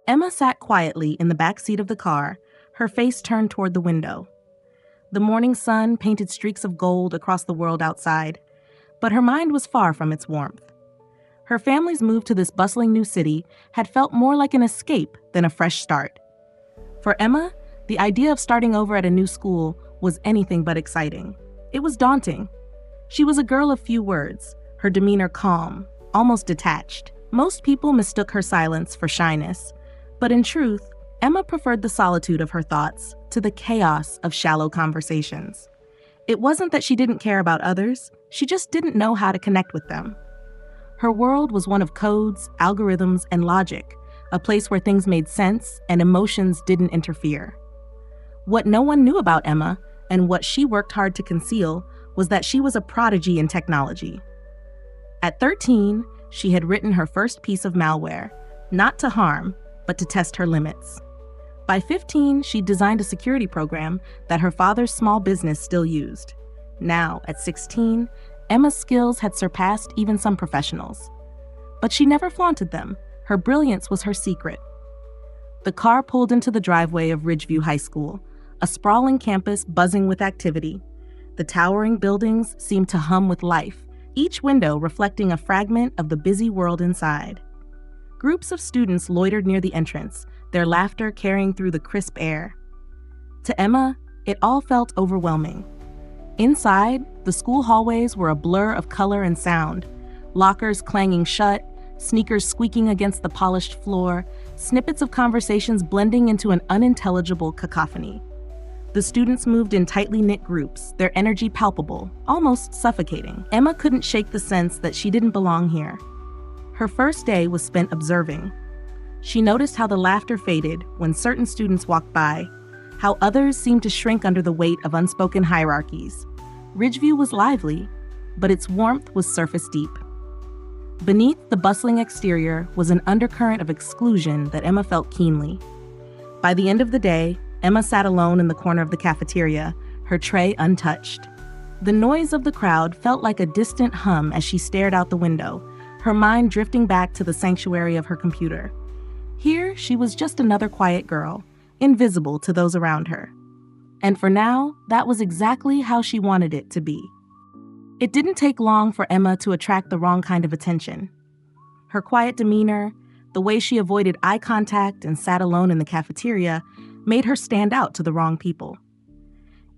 Emma sat quietly in the back seat of the car, her face turned toward the window. The morning sun painted streaks of gold across the world outside, but her mind was far from its warmth. Her family's move to this bustling new city had felt more like an escape than a fresh start. For Emma, the idea of starting over at a new school was anything but exciting. It was daunting. She was a girl of few words, her demeanor calm, almost detached. Most people mistook her silence for shyness, but in truth, Emma preferred the solitude of her thoughts to the chaos of shallow conversations. It wasn't that she didn't care about others, she just didn't know how to connect with them. Her world was one of codes, algorithms, and logic, a place where things made sense and emotions didn't interfere. What no one knew about Emma, and what she worked hard to conceal, was that she was a prodigy in technology. At 13, she had written her first piece of malware, not to harm, but to test her limits. By 15, she designed a security program that her father's small business still used. Now, at 16, Emma's skills had surpassed even some professionals. But she never flaunted them. Her brilliance was her secret. The car pulled into the driveway of Ridgeview High School, a sprawling campus buzzing with activity. The towering buildings seemed to hum with life, each window reflecting a fragment of the busy world inside. Groups of students loitered near the entrance, their laughter carrying through the crisp air. To Emma, it all felt overwhelming. Inside, the school hallways were a blur of color and sound, lockers clanging shut, sneakers squeaking against the polished floor, snippets of conversations blending into an unintelligible cacophony. The students moved in tightly knit groups, their energy palpable, almost suffocating. Emma couldn't shake the sense that she didn't belong here. Her first day was spent observing. She noticed how the laughter faded when certain students walked by, how others seemed to shrink under the weight of unspoken hierarchies. Ridgeview was lively, but its warmth was surface deep. Beneath the bustling exterior was an undercurrent of exclusion that Emma felt keenly. By the end of the day, Emma sat alone in the corner of the cafeteria, her tray untouched. The noise of the crowd felt like a distant hum as she stared out the window, her mind drifting back to the sanctuary of her computer. Here, she was just another quiet girl, invisible to those around her. And for now, that was exactly how she wanted it to be. It didn't take long for Emma to attract the wrong kind of attention. Her quiet demeanor, the way she avoided eye contact and sat alone in the cafeteria, made her stand out to the wrong people.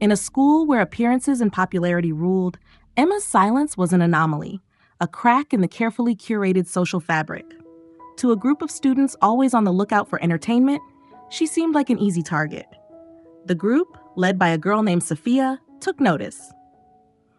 In a school where appearances and popularity ruled, Emma's silence was an anomaly, a crack in the carefully curated social fabric. To a group of students always on the lookout for entertainment, she seemed like an easy target. The group, led by a girl named Sophia, took notice.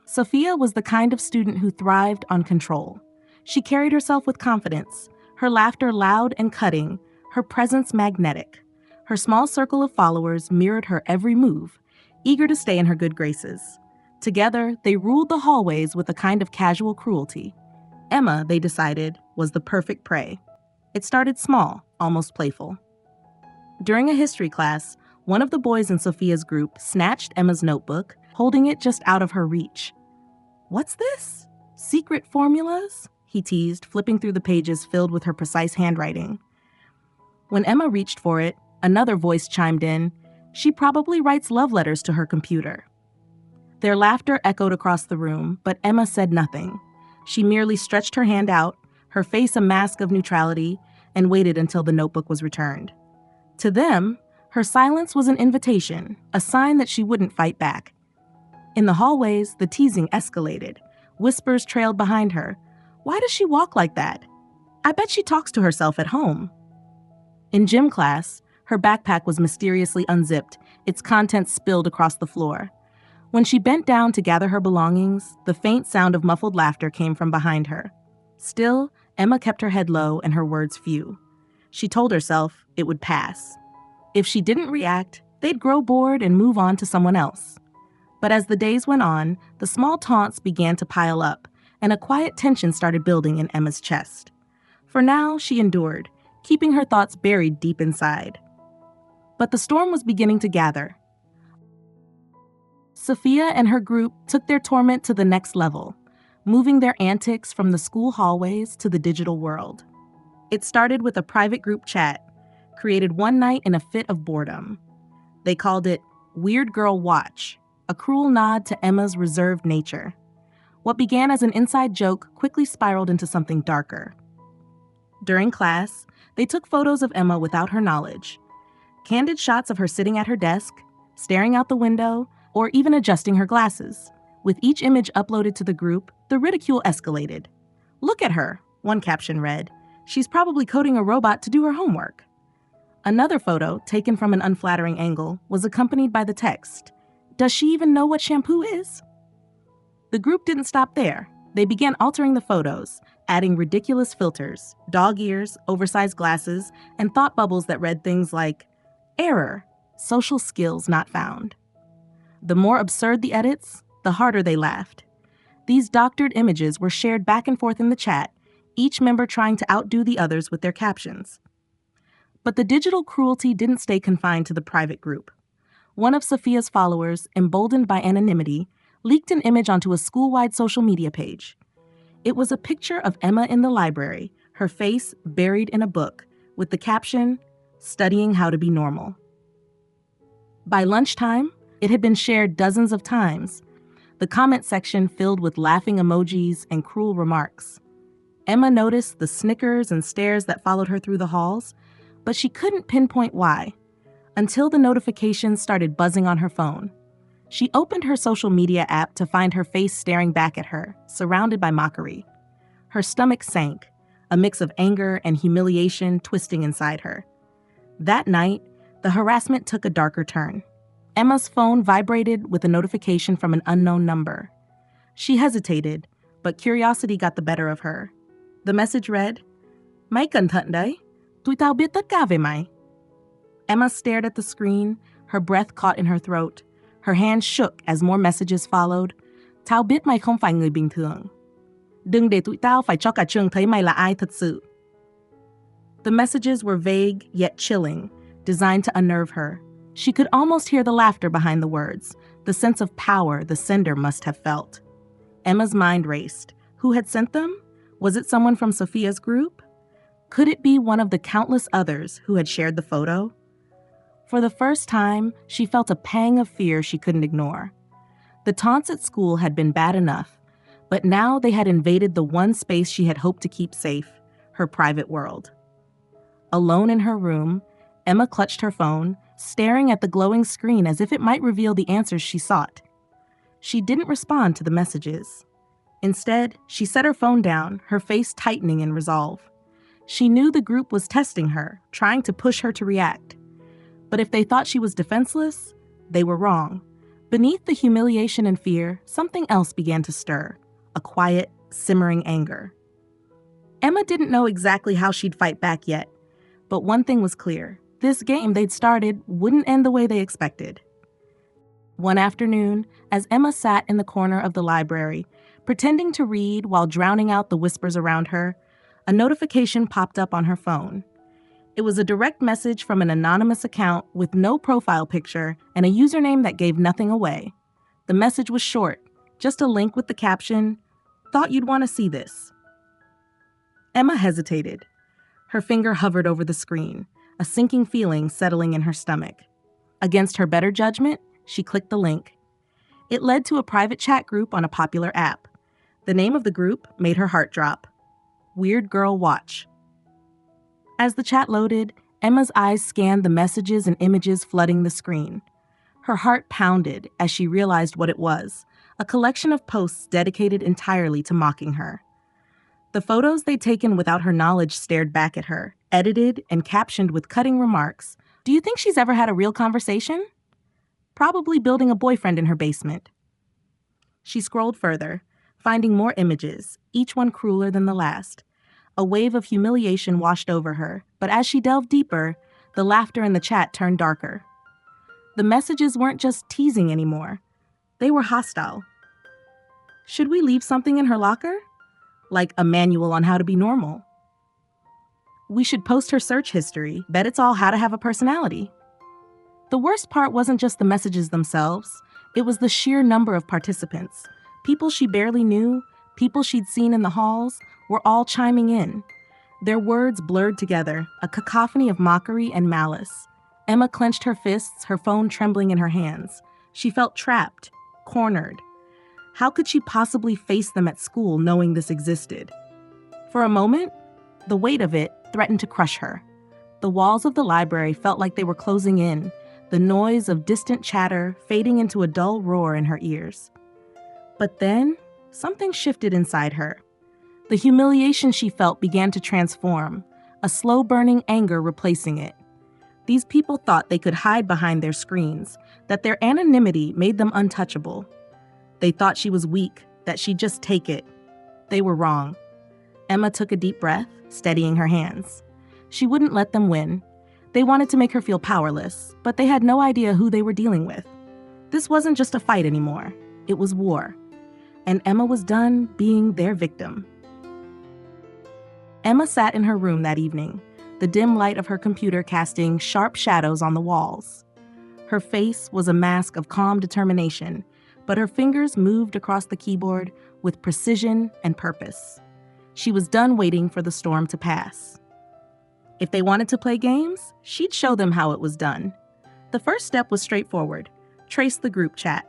Sophia was the kind of student who thrived on control. She carried herself with confidence, her laughter loud and cutting, her presence magnetic. Her small circle of followers mirrored her every move, eager to stay in her good graces. Together, they ruled the hallways with a kind of casual cruelty. Emma, they decided, was the perfect prey. It started small, almost playful. During a history class, one of the boys in Sophia's group snatched Emma's notebook, holding it just out of her reach. "What's this? Secret formulas?" he teased, flipping through the pages filled with her precise handwriting. When Emma reached for it, another voice chimed in, "She probably writes love letters to her computer." Their laughter echoed across the room, but Emma said nothing. She merely stretched her hand out, her face a mask of neutrality, and waited until the notebook was returned. To them, her silence was an invitation, a sign that she wouldn't fight back. In the hallways, the teasing escalated. Whispers trailed behind her. "Why does she walk like that? I bet she talks to herself at home." In gym class, her backpack was mysteriously unzipped, its contents spilled across the floor. When she bent down to gather her belongings, the faint sound of muffled laughter came from behind her. Still, Emma kept her head low and her words few. She told herself it would pass. If she didn't react, they'd grow bored and move on to someone else. But as the days went on, the small taunts began to pile up, and a quiet tension started building in Emma's chest. For now, she endured, keeping her thoughts buried deep inside. But the storm was beginning to gather. Sophia and her group took their torment to the next level, moving their antics from the school hallways to the digital world. It started with a private group chat, created one night in a fit of boredom. They called it Weird Girl Watch, a cruel nod to Emma's reserved nature. What began as an inside joke quickly spiraled into something darker. During class, they took photos of Emma without her knowledge. Candid shots of her sitting at her desk, staring out the window, or even adjusting her glasses. With each image uploaded to the group, the ridicule escalated. "Look at her," one caption read. "She's probably coding a robot to do her homework." Another photo, taken from an unflattering angle, was accompanied by the text, "Does she even know what shampoo is?" The group didn't stop there. They began altering the photos, adding ridiculous filters, dog ears, oversized glasses, and thought bubbles that read things like, "Error, social skills not found." The more absurd the edits, the harder they laughed. These doctored images were shared back and forth in the chat, each member trying to outdo the others with their captions. But the digital cruelty didn't stay confined to the private group. One of Sophia's followers, emboldened by anonymity, leaked an image onto a school-wide social media page. It was a picture of Emma in the library, her face buried in a book, with the caption, "Studying how to be normal." By lunchtime, it had been shared dozens of times, the comment section filled with laughing emojis and cruel remarks. Emma noticed the snickers and stares that followed her through the halls, but she couldn't pinpoint why, until the notifications started buzzing on her phone. She opened her social media app to find her face staring back at her, surrounded by mockery. Her stomach sank, a mix of anger and humiliation twisting inside her. That night, the harassment took a darker turn. Emma's phone vibrated with a notification from an unknown number. She hesitated, but curiosity got the better of her. The message read, "Mày cẩn thận đấy, tụi tao biết tất cả về mày." Emma stared at the screen, her breath caught in her throat. Her hands shook as more messages followed. "Tao biết mày không phải người bình thường. Đừng để tụi tao phải cho cả trường thấy mày là ai thật sự." The messages were vague yet chilling, designed to unnerve her. She could almost hear the laughter behind the words, the sense of power the sender must have felt. Emma's mind raced. Who had sent them? Was it someone from Sophia's group? Could it be one of the countless others who had shared the photo? For the first time, she felt a pang of fear she couldn't ignore. The taunts at school had been bad enough, but now they had invaded the one space she had hoped to keep safe, her private world. Alone in her room, Emma clutched her phone, staring at the glowing screen as if it might reveal the answers she sought. She didn't respond to the messages. Instead, she set her phone down, her face tightening in resolve. She knew the group was testing her, trying to push her to react. But if they thought she was defenseless, they were wrong. Beneath the humiliation and fear, something else began to stir, a quiet, simmering anger. Emma didn't know exactly how she'd fight back yet, but one thing was clear. This game they'd started wouldn't end the way they expected. One afternoon, as Emma sat in the corner of the library, pretending to read while drowning out the whispers around her, a notification popped up on her phone. It was a direct message from an anonymous account with no profile picture and a username that gave nothing away. The message was short, just a link with the caption, "Thought you'd want to see this." Emma hesitated. Her finger hovered over the screen, a sinking feeling settling in her stomach. Against her better judgment, she clicked the link. It led to a private chat group on a popular app. The name of the group made her heart drop. Weird Girl Watch. As the chat loaded, Emma's eyes scanned the messages and images flooding the screen. Her heart pounded as she realized what it was, a collection of posts dedicated entirely to mocking her. The photos they'd taken without her knowledge stared back at her, edited and captioned with cutting remarks. "Do you think she's ever had a real conversation? Probably building a boyfriend in her basement." She scrolled further, finding more images, each one crueler than the last. A wave of humiliation washed over her, but as she delved deeper, the laughter in the chat turned darker. The messages weren't just teasing anymore. They were hostile. Should we leave something in her locker? Like a manual on how to be normal. We should post her search history. Bet it's all how to have a personality. The worst part wasn't just the messages themselves. It was the sheer number of participants. People she barely knew, people she'd seen in the halls, were all chiming in. Their words blurred together, a cacophony of mockery and malice. Emma clenched her fists, her phone trembling in her hands. She felt trapped, cornered. How could she possibly face them at school knowing this existed? For a moment, the weight of it threatened to crush her. The walls of the library felt like they were closing in, the noise of distant chatter fading into a dull roar in her ears. But then, something shifted inside her. The humiliation she felt began to transform, a slow-burning anger replacing it. These people thought they could hide behind their screens, that their anonymity made them untouchable. They thought she was weak, that she'd just take it. They were wrong. Emma took a deep breath, steadying her hands. She wouldn't let them win. They wanted to make her feel powerless, but they had no idea who they were dealing with. This wasn't just a fight anymore. It was war. And Emma was done being their victim. Emma sat in her room that evening, the dim light of her computer casting sharp shadows on the walls. Her face was a mask of calm determination, but her fingers moved across the keyboard with precision and purpose. She was done waiting for the storm to pass. If they wanted to play games, she'd show them how it was done. The first step was straightforward: trace the group chat.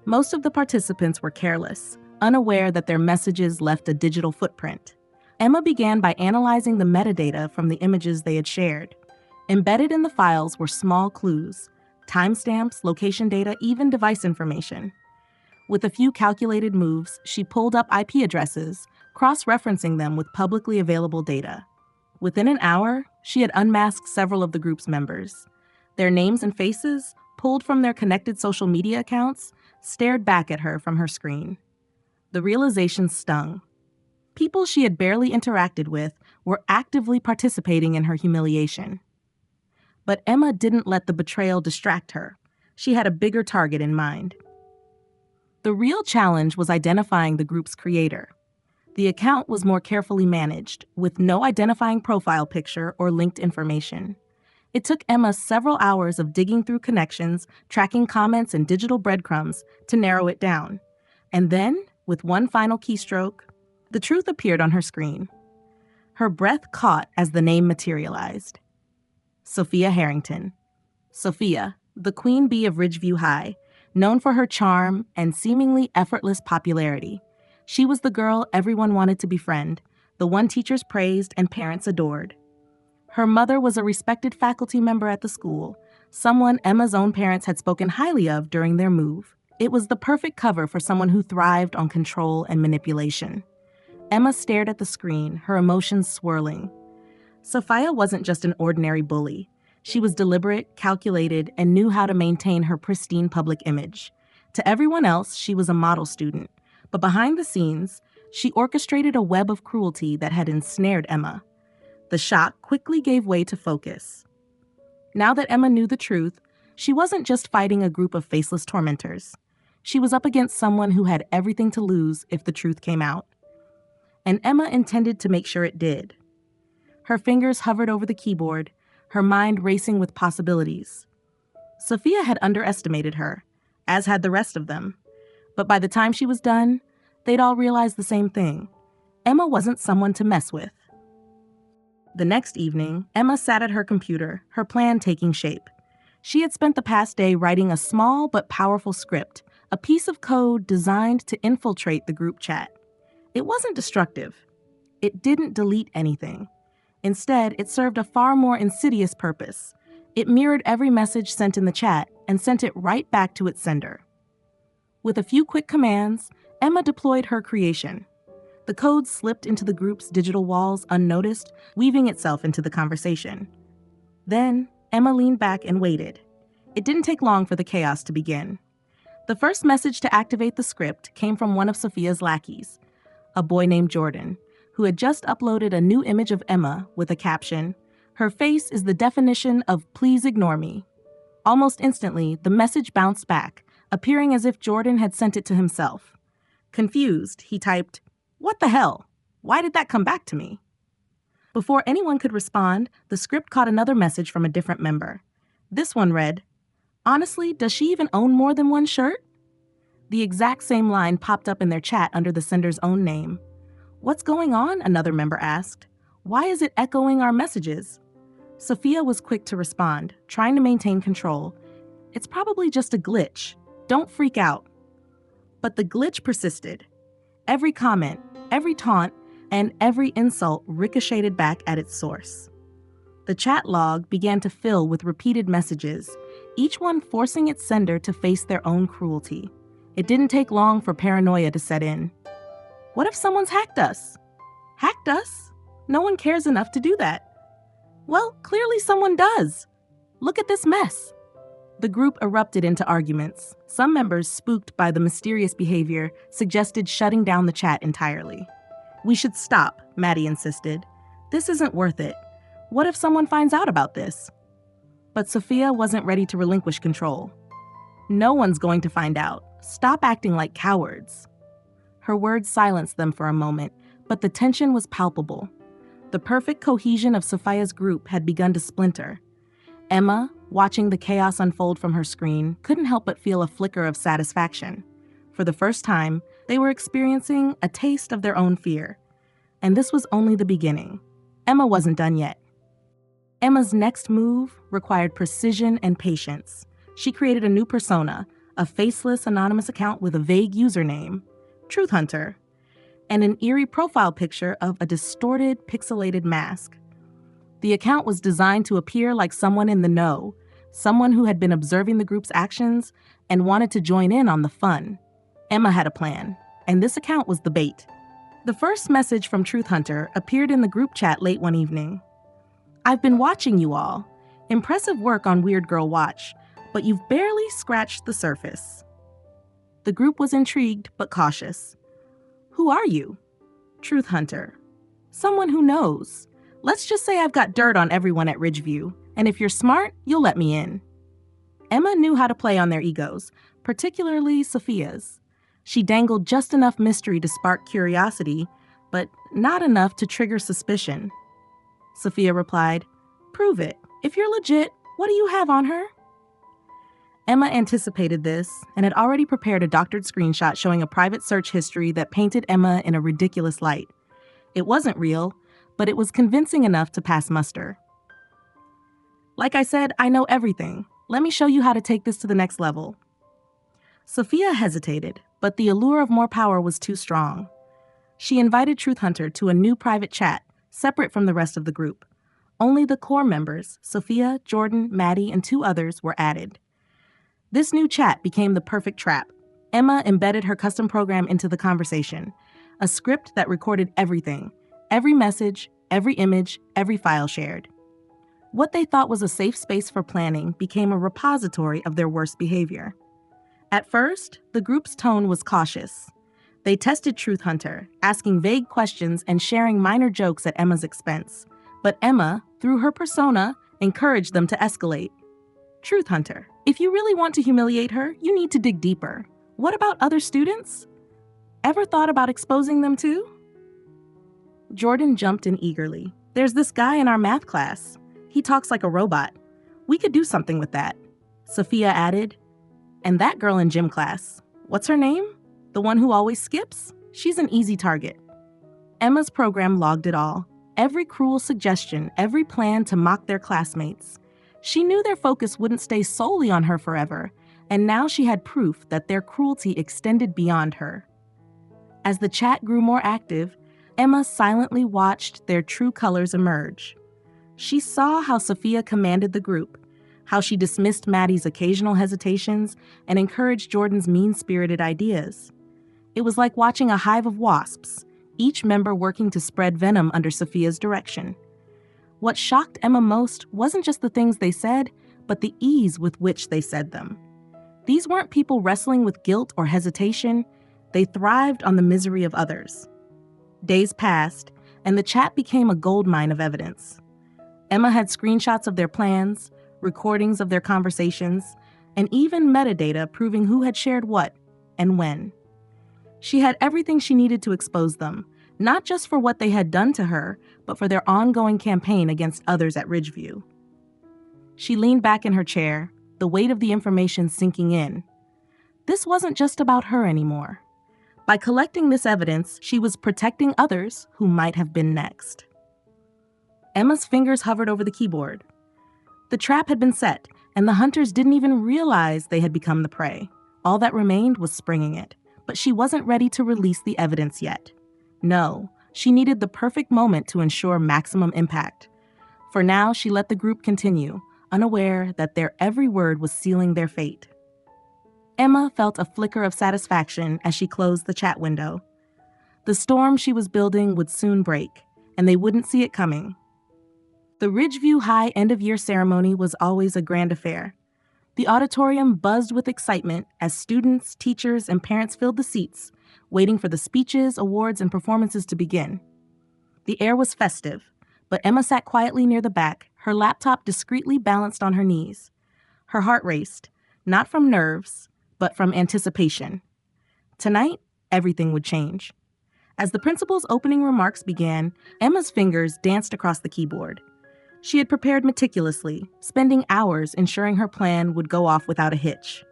Most of the participants were careless, unaware that their messages left a digital footprint. Emma began by analyzing the metadata from the images they had shared. Embedded in the files were small clues: timestamps, location data, even device information. With a few calculated moves, she pulled up IP addresses, cross-referencing them with publicly available data. Within an hour, she had unmasked several of the group's members. Their names and faces, pulled from their connected social media accounts, stared back at her from her screen. The realization stung. People she had barely interacted with were actively participating in her humiliation. But Emma didn't let the betrayal distract her. She had a bigger target in mind. The real challenge was identifying the group's creator. The account was more carefully managed, with no identifying profile picture or linked information. It took Emma several hours of digging through connections, tracking comments and digital breadcrumbs to narrow it down. And then, with one final keystroke, the truth appeared on her screen. Her breath caught as the name materialized. Sophia Harrington. Sophia, the queen bee of Ridgeview High, known for her charm and seemingly effortless popularity. She was the girl everyone wanted to befriend, the one teachers praised and parents adored. Her mother was a respected faculty member at the school, someone Emma's own parents had spoken highly of during their move. It was the perfect cover for someone who thrived on control and manipulation. Emma stared at the screen, her emotions swirling. Sophia wasn't just an ordinary bully. She was deliberate, calculated, and knew how to maintain her pristine public image. To everyone else, she was a model student. But behind the scenes, she orchestrated a web of cruelty that had ensnared Emma. The shock quickly gave way to focus. Now that Emma knew the truth, she wasn't just fighting a group of faceless tormentors. She was up against someone who had everything to lose if the truth came out. And Emma intended to make sure it did. Her fingers hovered over the keyboard, her mind racing with possibilities. Sophia had underestimated her, as had the rest of them. But by the time she was done, they'd all realized the same thing. Emma wasn't someone to mess with. The next evening, Emma sat at her computer, her plan taking shape. She had spent the past day writing a small but powerful script, a piece of code designed to infiltrate the group chat. It wasn't destructive. It didn't delete anything. Instead, it served a far more insidious purpose. It mirrored every message sent in the chat and sent it right back to its sender. With a few quick commands, Emma deployed her creation. The code slipped into the group's digital walls unnoticed, weaving itself into the conversation. Then, Emma leaned back and waited. It didn't take long for the chaos to begin. The first message to activate the script came from one of Sophia's lackeys, a boy named Jordan, who had just uploaded a new image of Emma with a caption, "Her face is the definition of please ignore me." Almost instantly, the message bounced back, appearing as if Jordan had sent it to himself. Confused, he typed, "What the hell? Why did that come back to me?" Before anyone could respond, the script caught another message from a different member. This one read, "Honestly, does she even own more than one shirt?" The exact same line popped up in their chat under the sender's own name. "What's going on?" another member asked. Why is it echoing our messages? Sophia was quick to respond, trying to maintain control. It's probably just a glitch. Don't freak out. But the glitch persisted. Every comment, every taunt, and every insult ricocheted back at its source. The chat log began to fill with repeated messages, each one forcing its sender to face their own cruelty. It didn't take long for paranoia to set in. What if someone's hacked us? Hacked us? No one cares enough to do that. Well, clearly someone does. Look at this mess. The group erupted into arguments. Some members, spooked by the mysterious behavior, suggested shutting down the chat entirely. We should stop, Maddie insisted. This isn't worth it. What if someone finds out about this? But Sophia wasn't ready to relinquish control. No one's going to find out. Stop acting like cowards. Her words silenced them for a moment, but the tension was palpable. The perfect cohesion of Sophia's group had begun to splinter. Emma, watching the chaos unfold from her screen, couldn't help but feel a flicker of satisfaction. For the first time, they were experiencing a taste of their own fear. And this was only the beginning. Emma wasn't done yet. Emma's next move required precision and patience. She created a new persona, a faceless anonymous account with a vague username, Truth Hunter, and an eerie profile picture of a distorted, pixelated mask. The account was designed to appear like someone in the know, someone who had been observing the group's actions and wanted to join in on the fun. Emma had a plan, and this account was the bait. The first message from Truth Hunter appeared in the group chat late one evening. I've been watching you all. Impressive work on Weird Girl Watch, but you've barely scratched the surface. The group was intrigued but cautious. Who are you? Truth Hunter. Someone who knows. Let's just say I've got dirt on everyone at Ridgeview, and if you're smart, you'll let me in. Emma knew how to play on their egos, particularly Sophia's. She dangled just enough mystery to spark curiosity, but not enough to trigger suspicion. Sophia replied, Prove it. If you're legit, what do you have on her? Emma anticipated this and had already prepared a doctored screenshot showing a private search history that painted Emma in a ridiculous light. It wasn't real, but it was convincing enough to pass muster. Like I said, I know everything. Let me show you how to take this to the next level. Sophia hesitated, but the allure of more power was too strong. She invited Truth Hunter to a new private chat, separate from the rest of the group. Only the core members, Sophia, Jordan, Maddie, and 2 others, were added. This new chat became the perfect trap. Emma embedded her custom program into the conversation, a script that recorded everything, every message, every image, every file shared. What they thought was a safe space for planning became a repository of their worst behavior. At first, the group's tone was cautious. They tested Truth Hunter, asking vague questions and sharing minor jokes at Emma's expense. But Emma, through her persona, encouraged them to escalate. Truth Hunter, if you really want to humiliate her, you need to dig deeper. What about other students? Ever thought about exposing them too? Jordan jumped in eagerly. There's this guy in our math class. He talks like a robot. We could do something with that. Sophia added, and that girl in gym class. What's her name? The one who always skips? She's an easy target. Emma's program logged it all. Every cruel suggestion, every plan to mock their classmates. She knew their focus wouldn't stay solely on her forever, and now she had proof that their cruelty extended beyond her. As the chat grew more active, Emma silently watched their true colors emerge. She saw how Sophia commanded the group, how she dismissed Maddie's occasional hesitations and encouraged Jordan's mean-spirited ideas. It was like watching a hive of wasps, each member working to spread venom under Sophia's direction. What shocked Emma most wasn't just the things they said, but the ease with which they said them. These weren't people wrestling with guilt or hesitation. They thrived on the misery of others. Days passed, and the chat became a goldmine of evidence. Emma had screenshots of their plans, recordings of their conversations, and even metadata proving who had shared what and when. She had everything she needed to expose them, not just for what they had done to her, but for their ongoing campaign against others at Ridgeview. She leaned back in her chair, the weight of the information sinking in. This wasn't just about her anymore. By collecting this evidence, she was protecting others who might have been next. Emma's fingers hovered over the keyboard. The trap had been set, and the hunters didn't even realize they had become the prey. All that remained was springing it, but she wasn't ready to release the evidence yet. No, she needed the perfect moment to ensure maximum impact. For now, she let the group continue, unaware that their every word was sealing their fate. Emma felt a flicker of satisfaction as she closed the chat window. The storm she was building would soon break, and they wouldn't see it coming. The Ridgeview High end-of-year ceremony was always a grand affair. The auditorium buzzed with excitement as students, teachers, and parents filled the seats, waiting for the speeches, awards, and performances to begin. The air was festive, but Emma sat quietly near the back, her laptop discreetly balanced on her knees. Her heart raced, not from nerves, but from anticipation. Tonight, everything would change. As the principal's opening remarks began, Emma's fingers danced across the keyboard. She had prepared meticulously, spending hours ensuring her plan would go off without a hitch.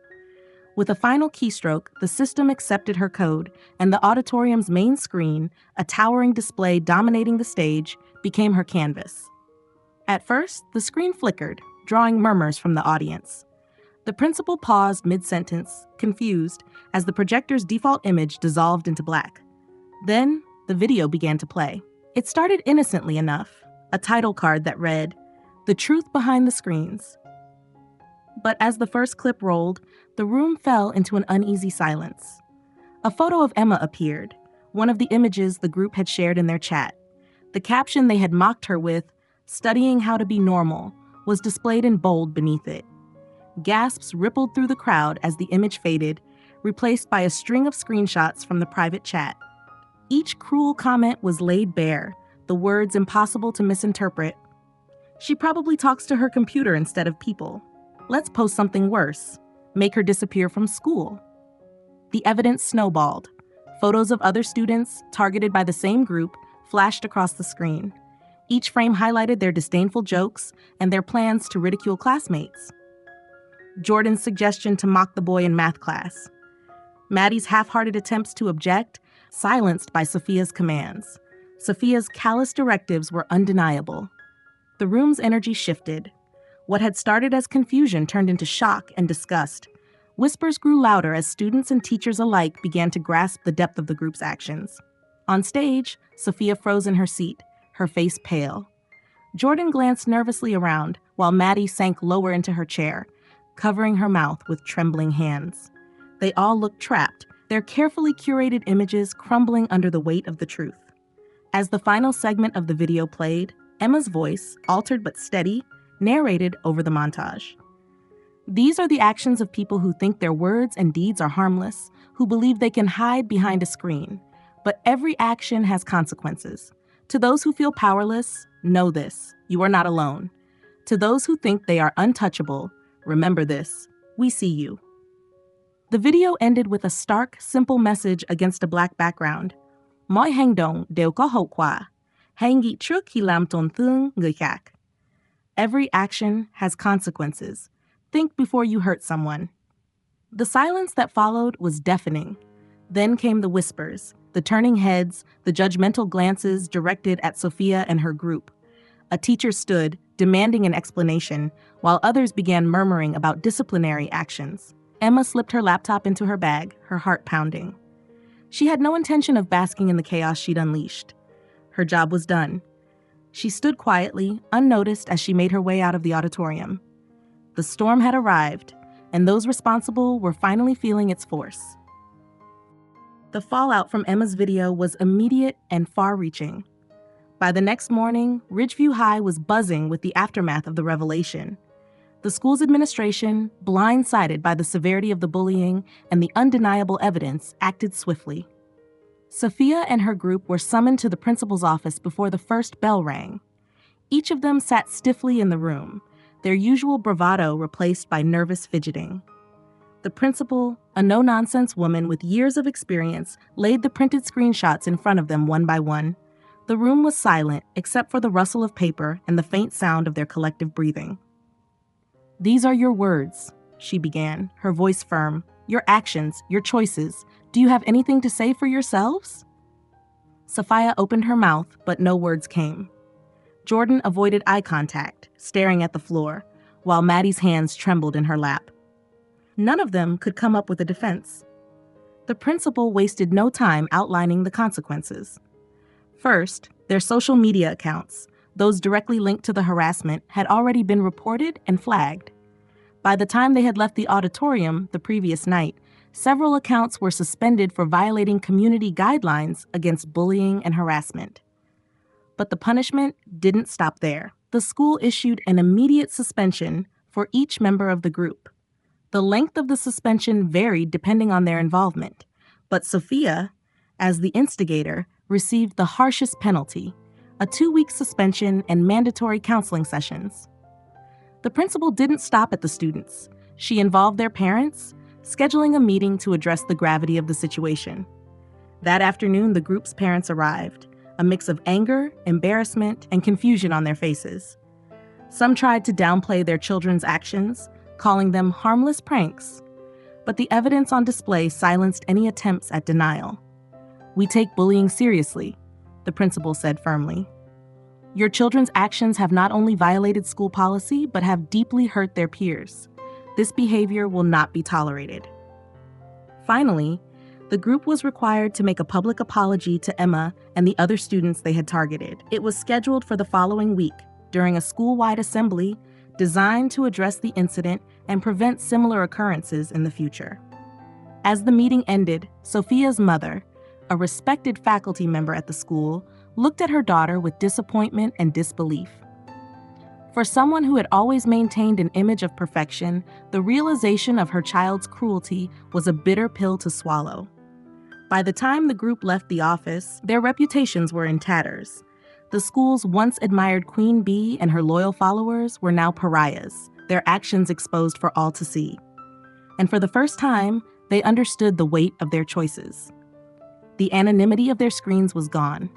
With a final keystroke, the system accepted her code, and the auditorium's main screen, a towering display dominating the stage, became her canvas. At first, the screen flickered, drawing murmurs from the audience. The principal paused mid-sentence, confused, as the projector's default image dissolved into black. Then, the video began to play. It started innocently enough, a title card that read, "The Truth Behind the Screens." But as the first clip rolled, the room fell into an uneasy silence. A photo of Emma appeared, one of the images the group had shared in their chat. The caption they had mocked her with, "Studying How to Be Normal," was displayed in bold beneath it. Gasps rippled through the crowd as the image faded, replaced by a string of screenshots from the private chat. Each cruel comment was laid bare, the words impossible to misinterpret. "She probably talks to her computer instead of people. Let's post something worse. Make her disappear from school." The evidence snowballed. Photos of other students, targeted by the same group, flashed across the screen. Each frame highlighted their disdainful jokes and their plans to ridicule classmates. Jordan's suggestion to mock the boy in math class. Maddie's half-hearted attempts to object, silenced by Sophia's commands. Sophia's callous directives were undeniable. The room's energy shifted. What had started as confusion turned into shock and disgust. Whispers grew louder as students and teachers alike began to grasp the depth of the group's actions. On stage, Sophia froze in her seat, her face pale. Jordan glanced nervously around, while Maddie sank lower into her chair, covering her mouth with trembling hands. They all looked trapped, their carefully curated images crumbling under the weight of the truth. As the final segment of the video played, Emma's voice, altered but steady, narrated over the montage. "These are the actions of people who think their words and deeds are harmless, who believe they can hide behind a screen. But every action has consequences. To those who feel powerless, know this, you are not alone. To those who think they are untouchable, remember this, we see you." The video ended with a stark, simple message against a black background. "Mọi hành động đều có hậu quả. Hãy nghĩ trước khi làm tổn thương người khác." Every action has consequences. Think before you hurt someone. The silence that followed was deafening. Then came the whispers, the turning heads, the judgmental glances directed at Sophia and her group. A teacher stood, demanding an explanation, while others began murmuring about disciplinary actions. Emma slipped her laptop into her bag, her heart pounding. She had no intention of basking in the chaos she'd unleashed. Her job was done. She stood quietly, unnoticed as she made her way out of the auditorium. The storm had arrived, and those responsible were finally feeling its force. The fallout from Emma's video was immediate and far-reaching. By the next morning, Ridgeview High was buzzing with the aftermath of the revelation. The school's administration, blindsided by the severity of the bullying and the undeniable evidence, acted swiftly. Sophia and her group were summoned to the principal's office before the first bell rang. Each of them sat stiffly in the room, their usual bravado replaced by nervous fidgeting. The principal, a no-nonsense woman with years of experience, laid the printed screenshots in front of them one by one. The room was silent, except for the rustle of paper and the faint sound of their collective breathing. "These are your words," she began, her voice firm. "Your actions, your choices. Do you have anything to say for yourselves?" Sophia opened her mouth, but no words came. Jordan avoided eye contact, staring at the floor, while Maddie's hands trembled in her lap. None of them could come up with a defense. The principal wasted no time outlining the consequences. First, their social media accounts, those directly linked to the harassment, had already been reported and flagged. By the time they had left the auditorium the previous night, several accounts were suspended for violating community guidelines against bullying and harassment. But the punishment didn't stop there. The school issued an immediate suspension for each member of the group. The length of the suspension varied depending on their involvement, but Sophia, as the instigator, received the harshest penalty, a 2-week suspension and mandatory counseling sessions. The principal didn't stop at the students. She involved their parents, scheduling a meeting to address the gravity of the situation. That afternoon, the group's parents arrived, a mix of anger, embarrassment, and confusion on their faces. Some tried to downplay their children's actions, calling them harmless pranks, but the evidence on display silenced any attempts at denial. "We take bullying seriously," the principal said firmly. "Your children's actions have not only violated school policy, but have deeply hurt their peers. This behavior will not be tolerated." Finally, the group was required to make a public apology to Emma and the other students they had targeted. It was scheduled for the following week, during a school-wide assembly designed to address the incident and prevent similar occurrences in the future. As the meeting ended, Sophia's mother, a respected faculty member at the school, looked at her daughter with disappointment and disbelief. For someone who had always maintained an image of perfection, the realization of her child's cruelty was a bitter pill to swallow. By the time the group left the office, their reputations were in tatters. The school's once admired Queen Bee and her loyal followers were now pariahs, their actions exposed for all to see. And for the first time, they understood the weight of their choices. The anonymity of their screens was gone,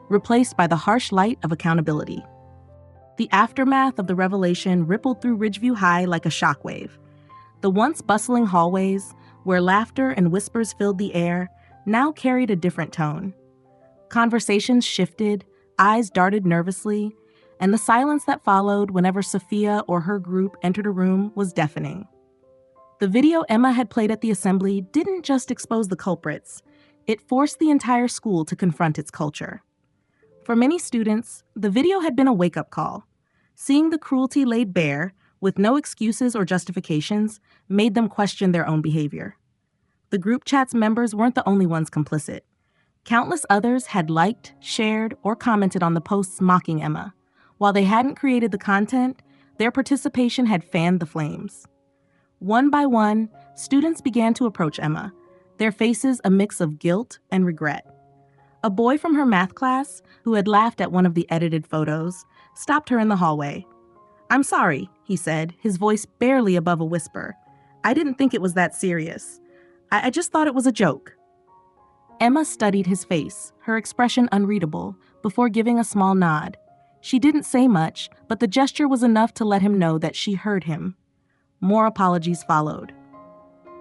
replaced by the harsh light of accountability. The aftermath of the revelation rippled through Ridgeview High like a shockwave. The once bustling hallways, where laughter and whispers filled the air, now carried a different tone. Conversations shifted, eyes darted nervously, and the silence that followed whenever Sophia or her group entered a room was deafening. The video Emma had played at the assembly didn't just expose the culprits, it forced the entire school to confront its culture. For many students, the video had been a wake-up call. Seeing the cruelty laid bare, with no excuses or justifications, made them question their own behavior. The group chat's members weren't the only ones complicit. Countless others had liked, shared, or commented on the posts mocking Emma. While they hadn't created the content, their participation had fanned the flames. One by one, students began to approach Emma, their faces a mix of guilt and regret. A boy from her math class, who had laughed at one of the edited photos, stopped her in the hallway. "I'm sorry," he said, his voice barely above a whisper. "I didn't think it was that serious. I just thought it was a joke." Emma studied his face, her expression unreadable, before giving a small nod. She didn't say much, but the gesture was enough to let him know that she heard him. More apologies followed.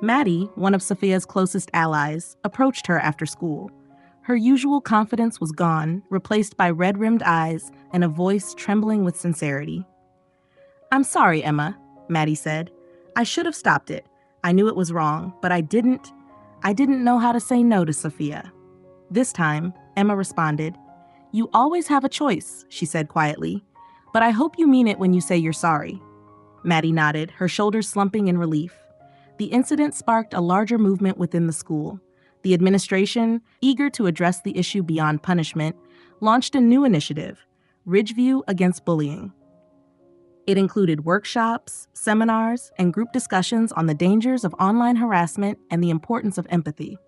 Maddie, one of Sophia's closest allies, approached her after school. Her usual confidence was gone, replaced by red-rimmed eyes and a voice trembling with sincerity. "I'm sorry, Emma," Maddie said. "I should have stopped it. I knew it was wrong, but I didn't know how to say no to Sophia." This time, Emma responded, "You always have a choice," she said quietly, "but I hope you mean it when you say you're sorry." Maddie nodded, her shoulders slumping in relief. The incident sparked a larger movement within the school. The administration, eager to address the issue beyond punishment, launched a new initiative, Ridgeview Against Bullying. It included workshops, seminars, and group discussions on the dangers of online harassment and the importance of empathy.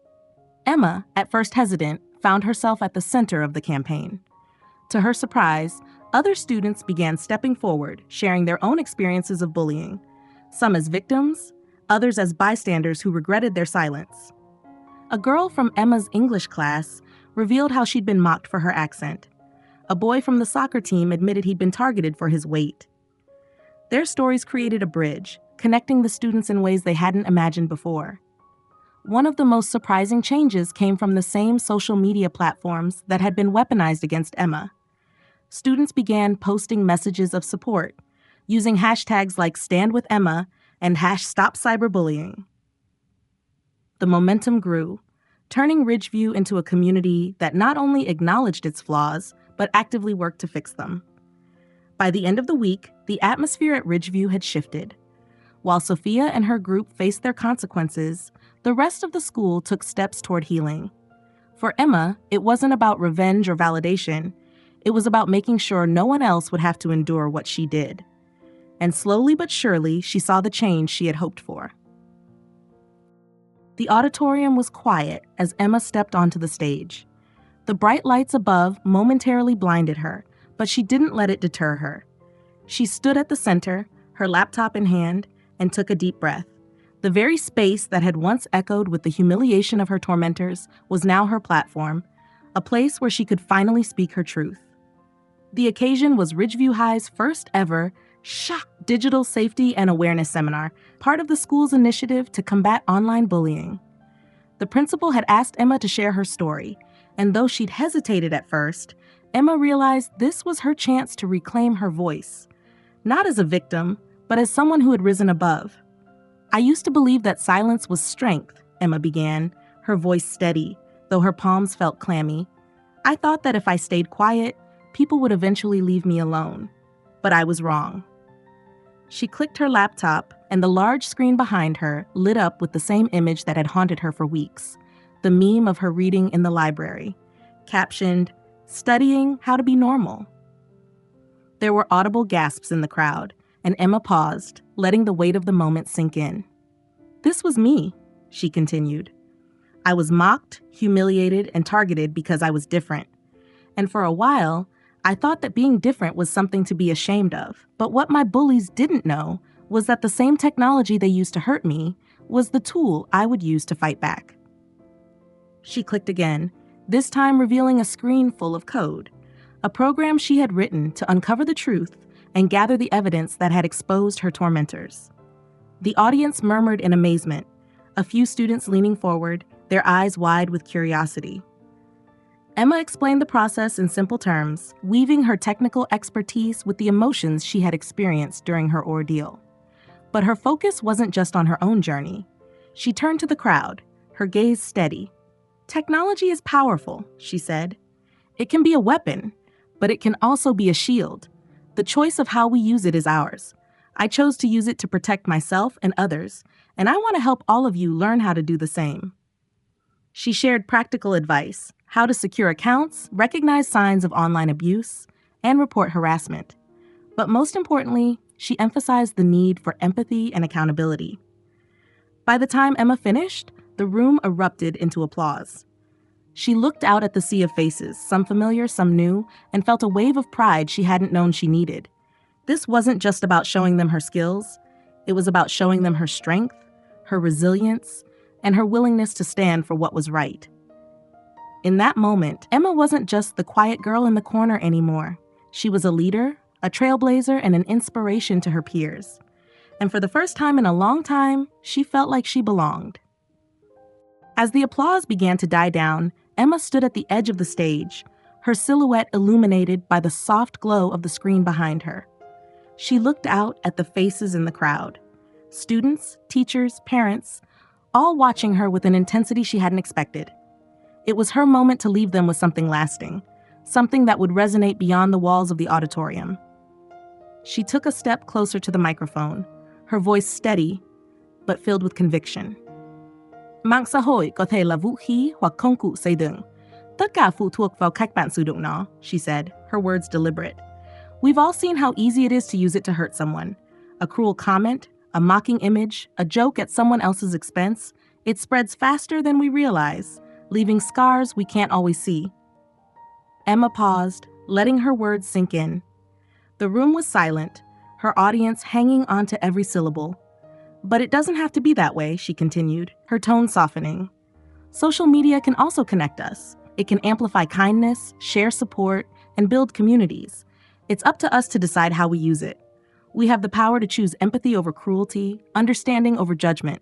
Emma, at first hesitant, found herself at the center of the campaign. To her surprise, other students began stepping forward, sharing their own experiences of bullying, some as victims, others as bystanders who regretted their silence. A girl from Emma's English class revealed how she'd been mocked for her accent. A boy from the soccer team admitted he'd been targeted for his weight. Their stories created a bridge, connecting the students in ways they hadn't imagined before. One of the most surprising changes came from the same social media platforms that had been weaponized against Emma. Students began posting messages of support, using hashtags like Stand with Emma and #Stop Cyberbullying. The momentum grew, turning Ridgeview into a community that not only acknowledged its flaws, but actively worked to fix them. By the end of the week, the atmosphere at Ridgeview had shifted. While Sophia and her group faced their consequences, the rest of the school took steps toward healing. For Emma, it wasn't about revenge or validation. It was about making sure no one else would have to endure what she did. And slowly but surely, she saw the change she had hoped for. The auditorium was quiet as Emma stepped onto the stage. The bright lights above momentarily blinded her, but she didn't let it deter her. She stood at the center, her laptop in hand, and took a deep breath. The very space that had once echoed with the humiliation of her tormentors was now her platform, a place where she could finally speak her truth. The occasion was Ridgeview High's first ever Digital Safety and Awareness Seminar, part of the school's initiative to combat online bullying. The principal had asked Emma to share her story, and though she'd hesitated at first, Emma realized this was her chance to reclaim her voice. Not as a victim, but as someone who had risen above. "I used to believe that silence was strength," Emma began, her voice steady, though her palms felt clammy. "I thought that if I stayed quiet, people would eventually leave me alone. But I was wrong." She clicked her laptop, and the large screen behind her lit up with the same image that had haunted her for weeks, the meme of her reading in the library, captioned, "Studying How to Be Normal." There were audible gasps in the crowd, and Emma paused, letting the weight of the moment sink in. "This was me," she continued. "I was mocked, humiliated, and targeted because I was different. And for a while, I thought that being different was something to be ashamed of. But what my bullies didn't know was that the same technology they used to hurt me was the tool I would use to fight back." She clicked again, this time revealing a screen full of code, a program she had written to uncover the truth and gather the evidence that had exposed her tormentors. The audience murmured in amazement, a few students leaning forward, their eyes wide with curiosity. Emma explained the process in simple terms, weaving her technical expertise with the emotions she had experienced during her ordeal. But her focus wasn't just on her own journey. She turned to the crowd, her gaze steady. "Technology is powerful," she said. "It can be a weapon, but it can also be a shield. The choice of how we use it is ours. I chose to use it to protect myself and others, and I want to help all of you learn how to do the same." She shared practical advice, how to secure accounts, recognize signs of online abuse, and report harassment. But most importantly, she emphasized the need for empathy and accountability. By the time Emma finished, the room erupted into applause. She looked out at the sea of faces, some familiar, some new, and felt a wave of pride she hadn't known she needed. This wasn't just about showing them her skills. It was about showing them her strength, her resilience, and her willingness to stand for what was right. In that moment, Emma wasn't just the quiet girl in the corner anymore. She was a leader, a trailblazer, and an inspiration to her peers. And for the first time in a long time, she felt like she belonged. As the applause began to die down, Emma stood at the edge of the stage, her silhouette illuminated by the soft glow of the screen behind her. She looked out at the faces in the crowd. Students, teachers, parents, all watching her with an intensity she hadn't expected. It was her moment to leave them with something lasting, something that would resonate beyond the walls of the auditorium. She took a step closer to the microphone, her voice steady, but filled with conviction. "Mạng xã hội có thể là vũ khí hoặc công cụ xây dựng. Tất cả phụ thuộc vào cách bạn sử dụng nó," she said, her words deliberate. "We've all seen how easy it is to use it to hurt someone. A cruel comment, a mocking image, a joke at someone else's expense, it spreads faster than we realize, leaving scars we can't always see." Emma paused, letting her words sink in. The room was silent, her audience hanging onto every syllable. "But it doesn't have to be that way," she continued, her tone softening. "Social media can also connect us. It can amplify kindness, share support, and build communities. It's up to us to decide how we use it. We have the power to choose empathy over cruelty, understanding over judgment."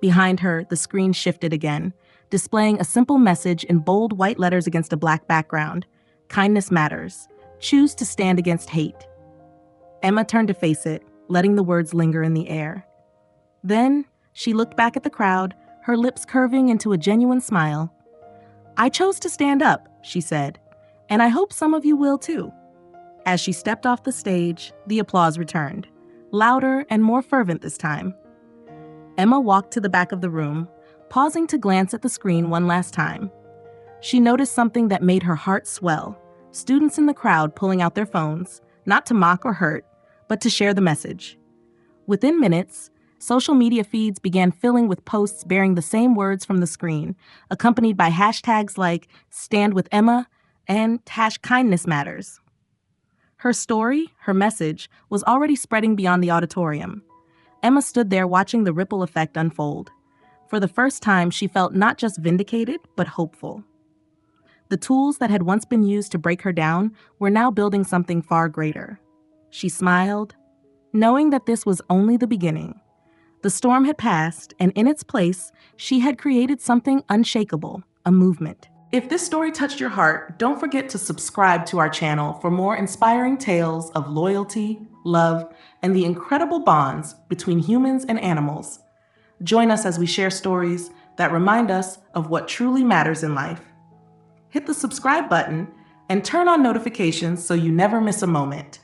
Behind her, the screen shifted again, displaying a simple message in bold white letters against a black background. "Kindness matters. Choose to stand against hate. Emma turned to face it, letting the words linger in the air. Then, she looked back at the crowd, her lips curving into a genuine smile. I chose to stand up, she said, and I hope some of you will too. As she stepped off the stage, the applause returned, louder and more fervent this time. Emma walked to the back of the room, pausing to glance at the screen one last time. She noticed something that made her heart swell: students in the crowd pulling out their phones, not to mock or hurt, but to share the message. Within minutes, social media feeds began filling with posts bearing the same words from the screen, accompanied by hashtags like Stand with Emma and #Kindness Matters. Her story, her message, was already spreading beyond the auditorium. Emma stood there watching the ripple effect unfold. For the first time, she felt not just vindicated, but hopeful. The tools that had once been used to break her down were now building something far greater. She smiled, knowing that this was only the beginning. The storm had passed, and in its place, she had created something unshakable, a movement. If this story touched your heart, don't forget to subscribe to our channel for more inspiring tales of loyalty, love, and the incredible bonds between humans and animals. Join us as we share stories that remind us of what truly matters in life. Hit the subscribe button and turn on notifications so you never miss a moment.